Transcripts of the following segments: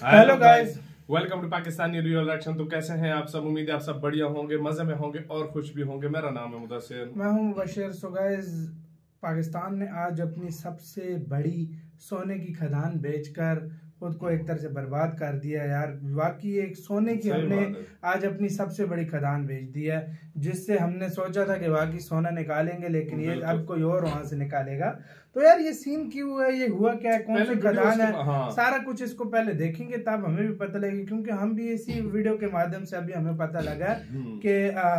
Hello guys, welcome to Pakistani real action. तो कैसे हैं आप सब? उम्मीद है आप सब बढ़िया होंगे, मजे में होंगे और खुश भी होंगे। मेरा नाम है मुदस्सिर, मैं हूं मुबशिर। सो गाइस, पाकिस्तान ने आज अपनी सबसे बड़ी सोने की खदान बेचकर खुद को एक तरह से बर्बाद कर दिया यार। वाकई एक सोने की हमने आज अपनी सबसे बड़ी खदान बेच दी है, जिससे हमने सोचा था कि वाकई सोना निकालेंगे, लेकिन ये अब कोई और वहां से निकालेगा। तो यार ये सीन क्यों है, ये हुआ क्या है, कौन सी खदान है, सारा कुछ इसको पहले देखेंगे तब हमें भी पता लगेगा, क्योंकि हम भी इसी वीडियो के माध्यम से अभी हमें पता लगा कि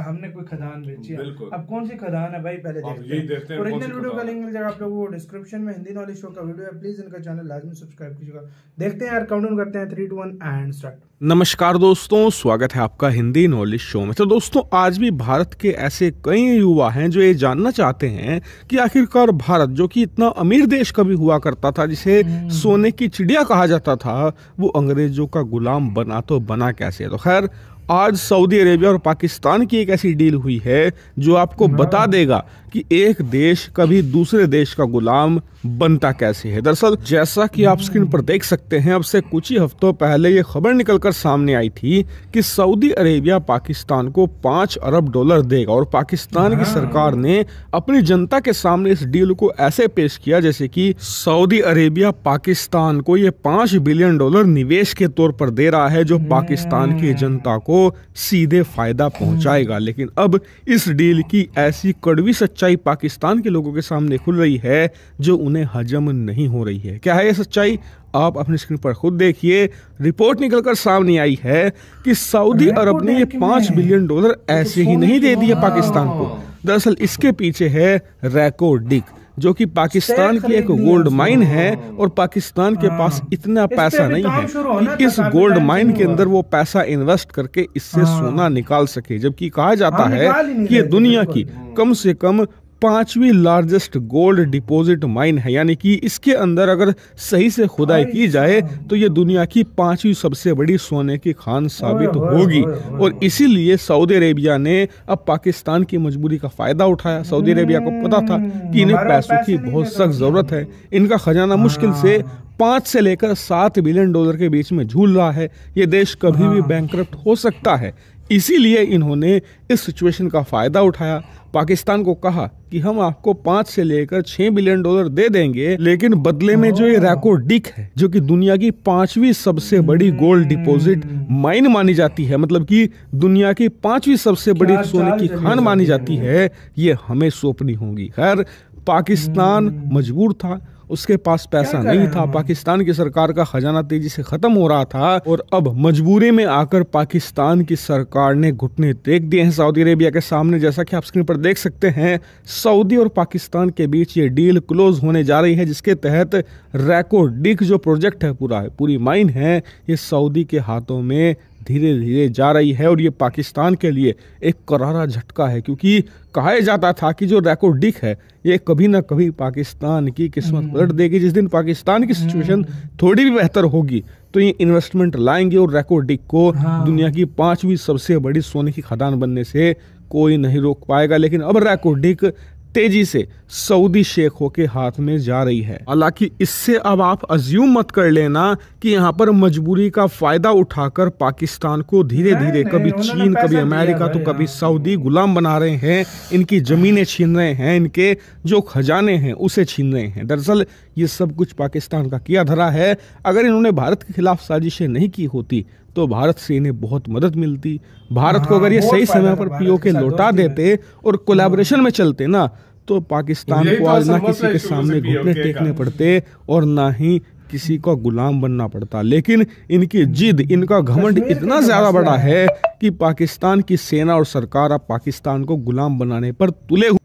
हमने कोई खदान बेची है। अब कौन सी खदान है भाई, पहले देखते हैं। ओरिजिनल वीडियो का लिंक मिल जाएगा आप लोगों को डिस्क्रिप्शन में। हिंदी नॉलेज शो का वीडियो है, प्लीज इनका चैनल लाजमी सब्सक्राइब कीजिएगा। देखते हैं यार, काउंटडाउन करते हैं 3, 2, 1 एंड स्टार्ट। नमस्कार दोस्तों, स्वागत है आपका हिंदी नॉलेज शो में। तो दोस्तों, आज भी भारत के ऐसे कई युवा हैं जो ये जानना चाहते हैं कि आखिरकार भारत, जो कि इतना अमीर देश कभी हुआ करता था, जिसे सोने की चिड़िया कहा जाता था, वो अंग्रेजों का गुलाम बना तो बना कैसे। तो खैर, आज सऊदी अरेबिया और पाकिस्तान की एक ऐसी डील हुई है जो आपको बता देगा कि एक देश कभी दूसरे देश का गुलाम बनता कैसे है। दरअसल जैसा कि आप स्क्रीन पर देख सकते हैं, अब से कुछ ही हफ्तों पहले ये खबर निकलकर सामने आई थी कि सऊदी अरेबिया पाकिस्तान को $5 अरब देगा, और पाकिस्तान की सरकार ने अपनी जनता के सामने इस डील को ऐसे पेश किया जैसे कि सऊदी अरेबिया पाकिस्तान को ये $5 बिलियन निवेश के तौर पर दे रहा है, जो पाकिस्तान की जनता को सीधे फायदा पहुंचाएगा। लेकिन अब इस डील की ऐसी कड़वी सच्चाई पाकिस्तान के लोगों के सामने खुल रही है जो उन्हें हजम नहीं हो रही है। क्या है ये सच्चाई, आप अपनी स्क्रीन पर खुद देखिए। रिपोर्ट निकलकर सामने आई है कि सऊदी अरब ने ये $5 बिलियन ऐसे ही नहीं दे दिए पाकिस्तान को। दरअसल इसके पीछे है रैको डिक, जो कि पाकिस्तान की एक गोल्ड माइन है, और पाकिस्तान के पास इतना पैसा नहीं है कि इस गोल्ड माइन के अंदर वो पैसा इन्वेस्ट करके इससे सोना निकाल सके। जबकि कहा जाता है कि ये दुनिया की कम से कम 5वीं लार्जेस्ट गोल्ड डिपॉजिट माइन है, यानी कि इसके अंदर अगर सही से खुदाई की जाए तो ये दुनिया की 5वीं सबसे बड़ी सोने की खान साबित होगी। और इसीलिए सऊदी अरेबिया ने अब पाकिस्तान की मजबूरी का फायदा उठाया। सऊदी अरेबिया को पता था कि इन्हें पैसों की बहुत सख्त जरूरत है, इनका खजाना मुश्किल से 5 से लेकर $7 बिलियन के बीच में झूल रहा है, ये देश कभी भी बैंकरप्ट हो सकता है। इसीलिए इन्होंने इस सिचुएशन का फायदा उठाया, पाकिस्तान को कहा कि हम आपको 5 से लेकर $6 बिलियन दे देंगे, लेकिन बदले में जो ये रैको डिक है, जो कि दुनिया की 5वीं सबसे बड़ी गोल्ड डिपॉजिट माइन मानी जाती है, मतलब कि दुनिया की 5वीं सबसे बड़ी सोने की खान मानी जाती है, ये हमें सौंपनी होगी। खैर, पाकिस्तान मजबूर था, उसके पास पैसा नहीं था, पाकिस्तान की सरकार का खजाना तेजी से खत्म हो रहा था, और अब मजबूरी में आकर पाकिस्तान की सरकार ने घुटने टेक दिए हैं सऊदी अरेबिया के सामने। जैसा कि आप स्क्रीन पर देख सकते हैं, सऊदी और पाकिस्तान के बीच ये डील क्लोज होने जा रही है, जिसके तहत रैको डिक जो प्रोजेक्ट है, पूरी माइन है, ये सऊदी के हाथों में धीरे धीरे जा रही है। और ये पाकिस्तान के लिए एक करारा झटका है, क्योंकि कहा जाता था कि जो रैको डिक है ये कभी ना कभी पाकिस्तान की किस्मत पलट देगी। जिस दिन पाकिस्तान की सिचुएशन थोड़ी भी बेहतर होगी तो ये इन्वेस्टमेंट लाएंगे, और रैको डिक को दुनिया की 5वीं सबसे बड़ी सोने की खदान बनने से कोई नहीं रोक पाएगा। लेकिन अब रैको डिक तेजी से सऊदी शेखों के हाथ में जा रही है। हालांकि इससे अब आप अज्यूम मत कर लेना कि यहाँ पर मजबूरी का फायदा उठाकर पाकिस्तान को धीरे धीरे कभी चीन, कभी अमेरिका, तो कभी सऊदी गुलाम बना रहे हैं, इनकी जमीनें छीन रहे हैं, इनके जो खजाने हैं उसे छीन रहे हैं। दरअसल ये सब कुछ पाकिस्तान का किया धरा है। अगर इन्होंने भारत के खिलाफ साजिशें नहीं की होती तो भारत से इन्हें बहुत मदद मिलती। भारत को अगर ये सही समय पर पीओके लौटा देते और कोलैबोरेशन में चलते ना, तो पाकिस्तान को आज ना किसी के सामने घुटने टेकने पड़ते और ना ही किसी का गुलाम बनना पड़ता। लेकिन इनकी जिद, इनका घमंड इतना ज्यादा बड़ा है कि पाकिस्तान की सेना और सरकार अब पाकिस्तान को गुलाम बनाने पर तुले हुए।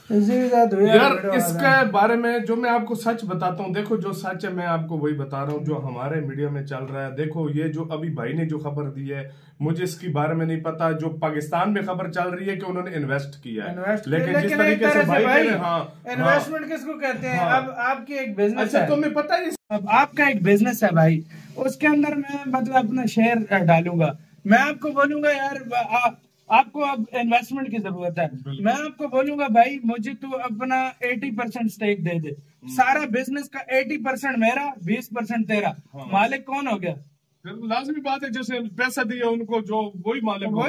यार इसके बारे में जो मैं आपको सच बताता हूँ, देखो जो सच है मैं आपको वही बता रहा हूँ जो हमारे मीडिया में चल रहा है। देखो ये जो अभी भाई ने जो खबर दी है, मुझे इसके बारे में नहीं पता। जो पाकिस्तान में खबर चल रही है कि उन्होंने इन्वेस्ट किया है, लेकिन जिस तरीके से भाई इन्वेस्टमेंट किसको कहते हैं? अब आपकी एक बिजनेस अच्छा है, तुम्हें पता है, अब आपका एक बिजनेस है भाई, उसके अंदर मैं मतलब अपना शेयर डालूंगा, मैं आपको बोलूंगा यार आपको अब इन्वेस्टमेंट की जरूरत है, मैं आपको बोलूंगा भाई मुझे तू अपना 80% स्टेक दे दे, सारा बिजनेस का 80% मेरा, 20% तेरा। मालिक कौन हो गया? फिर लाजमी बात है, जैसे पैसा दिया उनको जो वही मालिक हो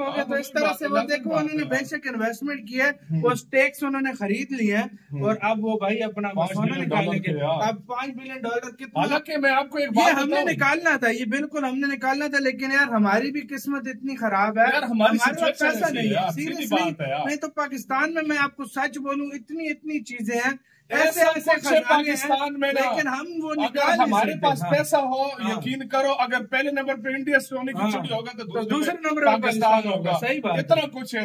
गया। तो इस तरह से वो देखो, उन्होंने बेशक इन्वेस्टमेंट किया है, वो स्टेक्स उन्होंने खरीद लिए हैं, और अब वो भाई अपना सोना निकालेंगे। अब $5 बिलियन कितना? हालांकि मैं आपको एक बात हमने निकालना था, ये बिल्कुल हमने निकालना था, लेकिन यार हमारी भी किस्मत इतनी खराब है, हमारे पास पैसा नहीं है। सीरियसली नहीं तो पाकिस्तान में मैं आपको सच बोलूं, इतनी चीजें हैं ऐसे पाकिस्तान में, लेकिन हम वो अगर हमारे पास पैसा हो, यकीन करो, अगर पहले नंबर पे इंडिया सोने की चिड़ी होगा तो दूसरे नंबर पे पाकिस्तान होगा। सही बात, इतना कुछ है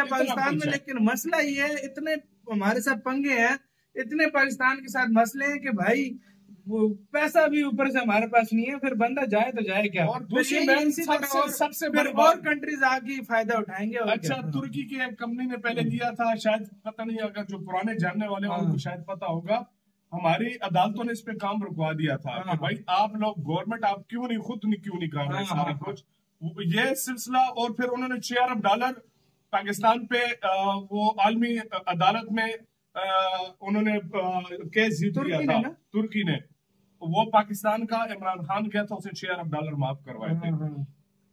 पाकिस्तान में। लेकिन मसला ये है, इतने हमारे साथ पंगे हैं, इतने पाकिस्तान के साथ मसले हैं कि भाई वो पैसा भी ऊपर से हमारे पास नहीं है, फिर बंदा जाए तो जाए क्या। और दूसरी सबसे और कंट्रीज आके फायदा उठाएंगे। अच्छा, तुर्की की एक कंपनी ने पहले लिया था, शायद पता नहीं, अगर जो पुराने जानने वाले हैं उनको शायद पता होगा, हमारी अदालतों ने इस पे काम रुकवा दिया था कि भाई आप लोग गवर्नमेंट आप क्यों नहीं कर रहे सारा कुछ, ये सिलसिला। और फिर उन्होंने $6 अरब पाकिस्तान पे वो आलमी अदालत में उन्होंने केस जीत लिया था तुर्की ने। वो पाकिस्तान का इमरान खान गया था, उसे $6 अरब माफ करवाए थे।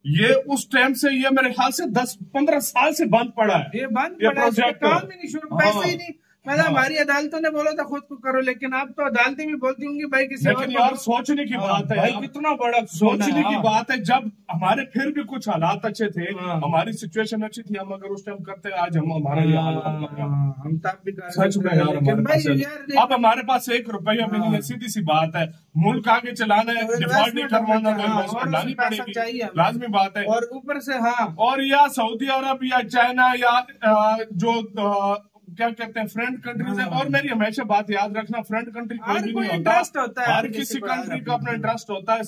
ये उस टाइम से, ये मेरे ख्याल से 10-15 साल से बंद पड़ा है, ये प्रोजेक्ट काम ही नहीं शुरू, पैसे ही नहीं। मतलब हमारी अदालतों ने बोला था खुद को करो, लेकिन अब तो अदालतें भी बोलती होंगी भाई किसी लेकिन यार सोचने की बात है भाई, कितना बड़ा सोचने की बात है। जब हमारे फिर भी कुछ हालात अच्छे थे, हमारी सिचुएशन अच्छी थी, हम अगर उस टाइम करते, आज हम हमारा हम तब भी सच में यार, अब हमारे पास $1 भी नहीं है। सीधी सी बात है, मुल्क आगे चलाना है, डिफॉल्ट नहीं करवाना, लानी पड़ेगी, लाजमी बात है। और ऊपर से और या सऊदी अरब या चाइना या जो क्या कहते हैं फ्रेंड कंट्रीज है। और मेरी हमेशा बात याद रखना, फ्रेंड कंट्री कोई भी नहीं होता है, हर किसी कंट्री का अपना इंटरेस्ट होता है।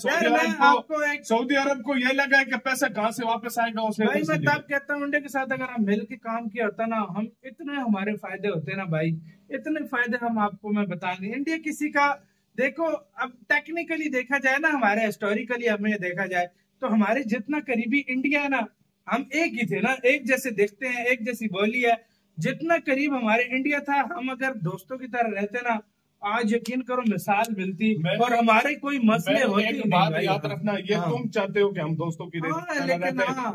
सऊदी अरब को ये लगा है कि पैसा कहाँ से वापस आएगा उसे। भाई मैं तब कहता हूँ, इंडिया के साथ अगर हम मिल के काम किया होता ना, हम इतने हमारे फायदे होते ना भाई, इतने फायदे हम आपको मैं बता दें। इंडिया किसी का देखो, अब टेक्निकली देखा जाए ना, हमारे हिस्टोरिकली हमें देखा जाए तो हमारे जितना करीबी इंडिया है ना, हम एक ही थे ना, एक जैसे दिखते हैं, एक जैसी बोली है। जितना करीब हमारे इंडिया था, हम अगर दोस्तों की तरह रहते ना, आज यकीन करो मिसाल मिलती और हमारे कोई मसले होते। बात याद रखना, ये तुम चाहते हो कि हम दोस्तों की रहते,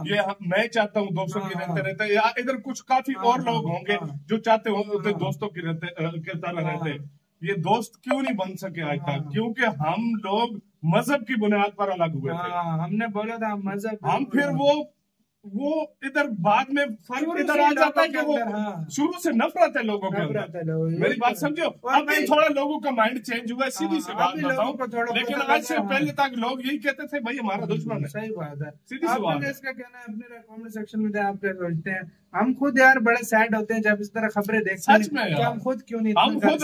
ये मैं चाहता हूँ दोस्तों की रहते, या इधर कुछ काफी और लोग होंगे जो चाहते होंगे दोस्तों की तरह रहते। ये दोस्त क्यों नहीं बन सके आज तक? क्योंकि हम लोग मजहब की बुनियाद पर अलग हुए थे। हमने बोला था मजहब, हम फिर वो इधर बाद में फर्क इधर आ जाता है कि वो शुरू से नफरत है लोगों के अंदर। मेरी बात समझो, अभी थोड़ा लोगों का माइंड चेंज हुआ है, सीधी सी बात बताऊं। लेकिन आज से पहले तक लोग यही कहते थे भाई हमारा दुश्मन है। सही बात है, सीधी सी बात है। इसका कहना है अपने कमेंट सेक्शन में आप क्या सोचते हैं? हम खुद यार बड़े सैड होते हैं जब इस तरह खबरें देखते हैं। सच में हम खुद क्यों नहीं, हम खुद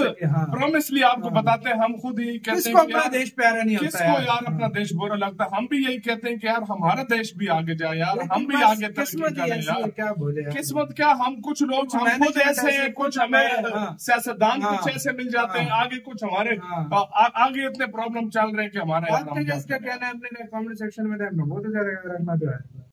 प्रॉमिसली आपको बताते हैं, हम खुद यही कहते हैं अपना देश प्यारा नहीं होता, किसको यार अपना देश बुरा लगता है। हम भी यही कहते हैं कि यार हमारा देश भी आगे जाए यार, हम भी आगे किस्मत क्या बोले, किस्मत क्या, हम कुछ लोग हम खुद ऐसे हैं, कुछ हमें सियासतदान कुछ ऐसे मिल जाते हैं, आगे कुछ हमारे आगे इतने प्रॉब्लम चल रहे हैं कि हमारा। क्या कहना है अपने कमेंट सेक्शन में बहुत ज्यादा रखना जो है।